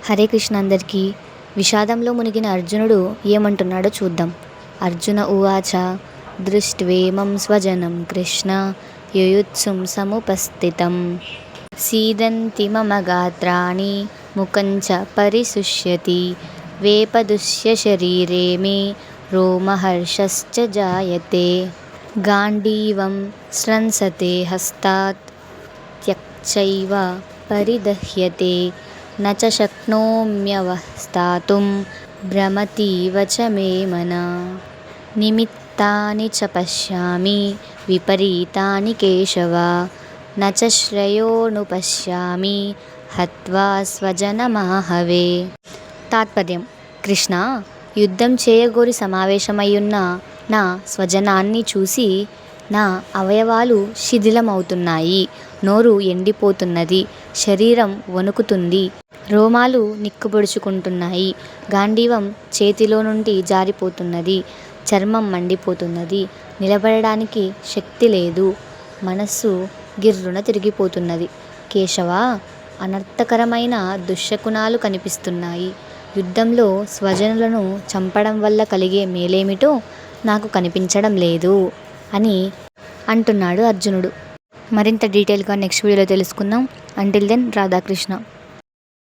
హరే కృష్ణ అందరికీ. విషాదంలో మునిగిన అర్జునుడు ఏమంటున్నాడో చూద్దాం. అర్జున ఉవాచ దృష్ట్వేమం స్వజనం కృష్ణ యుయుత్సుం సముపస్థితం సీదంతి మమ గాత్రాణి ముఖంచ పరిశుష్యతి వేపదుష్య శరీరే మే రోమహర్షశ్చ జాయతే గాండీవం స్రంసతే హస్తాత్ త్యక్చైవ పరిదహ్యతే న చ శక్నోమ్యవస్థాతుం భ్రమతీవ చ మే మనః నిమిత్తాని చ పశ్యామి విపరీతాని కేశవ న చ శ్రేయోనుపశ్యామి హత్వా స్వజనమాహవే. తాత్పర్యం: కృష్ణ, యుద్ధం చేయగోరి సమావేశమయ్యున్న నా స్వజనాన్ని చూసి నా అవయవాలు శిథిలమవుతున్నాయి, నోరు ఎండిపోతున్నది, శరీరం వణుకుతుంది, రోమాలు నిక్కబొడుచుకుంటున్నాయి, గాండీవం చేతిలో నుండి జారిపోతున్నది, చర్మం మండిపోతున్నది, నిలబడడానికి శక్తి లేదు, మనస్సు గిర్రున తిరిగిపోతున్నది. కేశవ, అనర్థకరమైన దుశ్శకునాలు కనిపిస్తున్నాయి. యుద్ధంలో స్వజనులను చంపడం వల్ల కలిగే మేలేమిటో నాకు కనిపించడం లేదు అని అంటున్నాడు అర్జునుడు. మరింత డీటెయిల్గా నెక్స్ట్ వీడియోలో తెలుసుకుందాం. Until then, Radhakrishna.